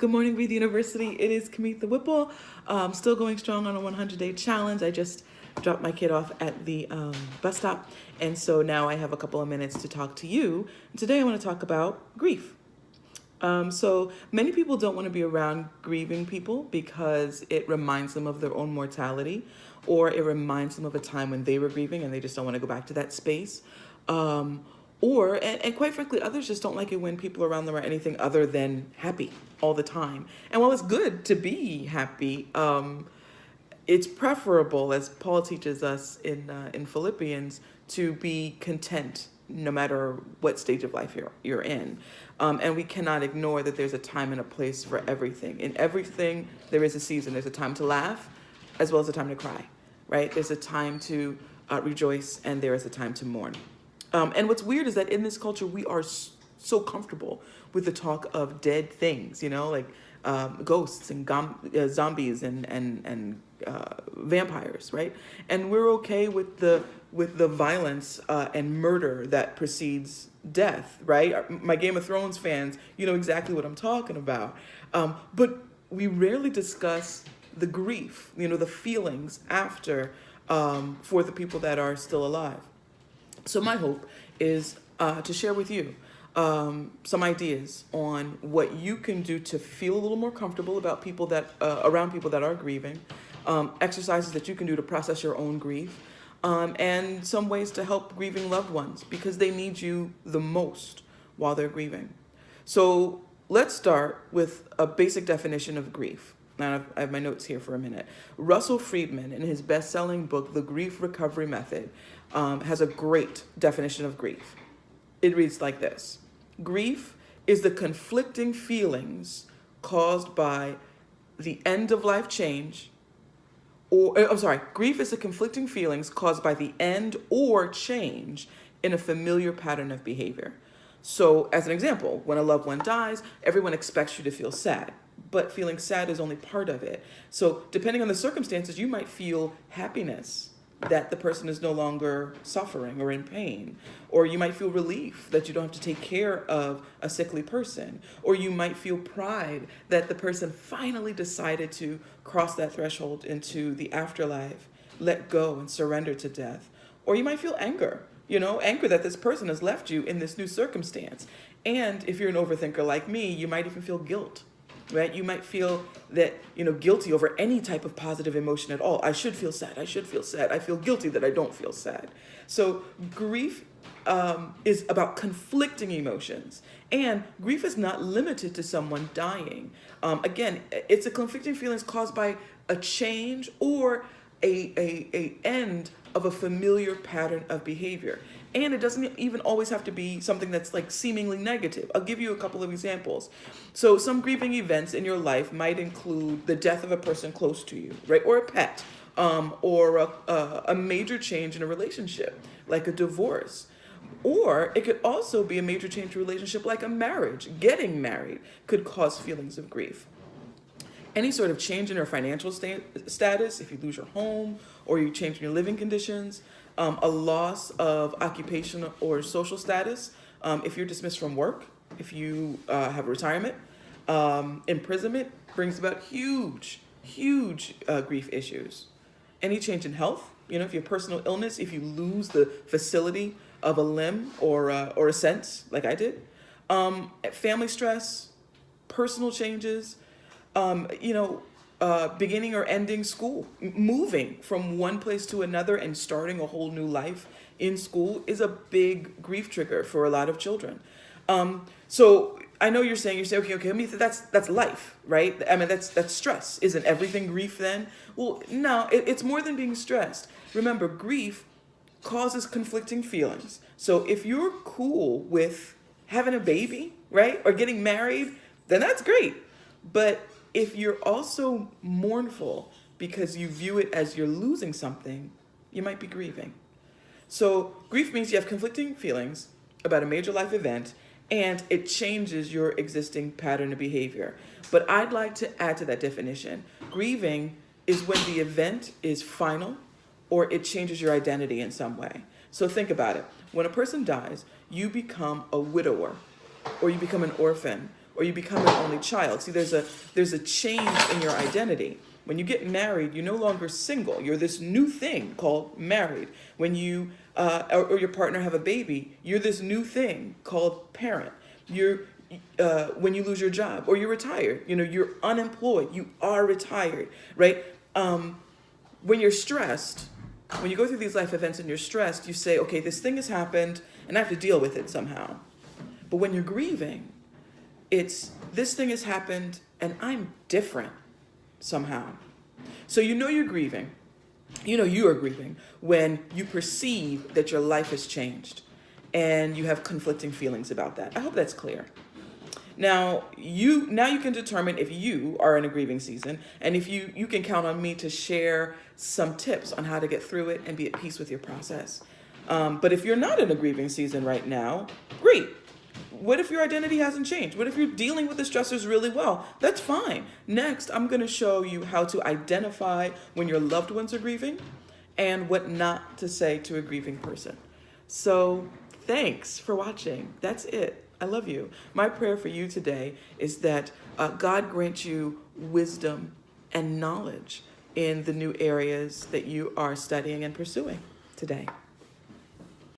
Good morning, Breathe University. It is Kamitha Whipple. Still going strong on a 100-day challenge. I just dropped my kid off at the bus stop, and so now I have a couple of minutes to talk to you. Today I want to talk about grief. So many people don't want to be around grieving people because it reminds them of their own mortality, or it reminds them of a time when they were grieving and they just don't want to go back to that space. And quite frankly, others just don't like it when people around them are anything other than happy all the time. And while it's good to be happy, it's preferable, as Paul teaches us in Philippians, to be content no matter what stage of life you're in. And we cannot ignore that there's a time and a place for everything. In everything, there is a season. There's a time to laugh as well as a time to cry, right? There's a time to rejoice, and there is a time to mourn. And what's weird is that in this culture, we are so comfortable with the talk of dead things, like ghosts and zombies and vampires, right? And we're okay with the violence and murder that precedes death, right? My Game of Thrones fans, you know exactly what I'm talking about. But we rarely discuss the grief, the feelings after for the people that are still alive. So my hope is to share with you some ideas on what you can do to feel a little more comfortable about people that around people that are grieving, exercises that you can do to process your own grief, and some ways to help grieving loved ones because they need you the most while they're grieving. So let's start with a basic definition of grief. Now, I have my notes here for a minute. Russell Friedman, in his best-selling book, The Grief Recovery Method, has a great definition of grief. It reads like this. Grief is the conflicting feelings caused by the end of life change, grief is the conflicting feelings caused by the end or change in a familiar pattern of behavior. So, as an example, when a loved one dies, everyone expects you to feel sad. But feeling sad is only part of it. So depending on the circumstances, you might feel happiness that the person is no longer suffering or in pain. Or you might feel relief that you don't have to take care of a sickly person. Or you might feel pride that the person finally decided to cross that threshold into the afterlife, let go and surrender to death. Or you might feel anger, anger that this person has left you in this new circumstance. And if you're an overthinker like me, you might even feel guilt. Right? You might feel that, guilty over any type of positive emotion at all. I should feel sad. I should feel sad. I feel guilty that I don't feel sad. So grief is about conflicting emotions. And grief is not limited to someone dying. Again, it's a conflicting feelings caused by a change or a end of a familiar pattern of behavior. And it doesn't even always have to be something that's like seemingly negative. I'll give you a couple of examples. So some grieving events in your life might include the death of a person close to you, right? Or a pet, or a major change in a relationship, like a divorce. Or it could also be a major change in a relationship like a marriage. Getting married could cause feelings of grief. Any sort of change in your financial status, if you lose your home or you change in your living conditions, a loss of occupational or social status, if you're dismissed from work, if you have retirement, imprisonment brings about huge grief issues. Any change in health, if you have personal illness, if you lose the facility of a limb or a sense, like I did, family stress, personal changes, beginning or ending school, moving from one place to another and starting a whole new life in school is a big grief trigger for a lot of children. So I know you're saying, okay, that's life, right? I mean, that's stress. Isn't everything grief then? Well, no, it's more than being stressed. Remember, grief causes conflicting feelings. So if you're cool with having a baby, right, or getting married, then that's great. But if you're also mournful because you view it as you're losing something, you might be grieving. So grief means you have conflicting feelings about a major life event, and it changes your existing pattern of behavior. But I'd like to add to that definition. Grieving is when the event is final or it changes your identity in some way. So think about it. When a person dies, you become a widower or you become an orphan or you become an only child. See, there's a change in your identity. When you get married, you're no longer single. You're this new thing called married. When you or your partner have a baby, you're this new thing called parent. You're when you lose your job or you're retired, you're unemployed. You are retired, right? When you're stressed, when you go through these life events and you're stressed, you say, okay, this thing has happened and I have to deal with it somehow. But when you're grieving, it's this thing has happened and I'm different somehow. So you're grieving. You are grieving when you perceive that your life has changed and you have conflicting feelings about that. I hope that's clear. Now you can determine if you are in a grieving season, and if you can count on me to share some tips on how to get through it and be at peace with your process. But if you're not in a grieving season right now, great. What if your identity hasn't changed? What if you're dealing with the stressors really well? That's fine. Next, I'm going to show you how to identify when your loved ones are grieving and what not to say to a grieving person. So thanks for watching. That's it. I love you. My prayer for you today is that God grant you wisdom and knowledge in the new areas that you are studying and pursuing today.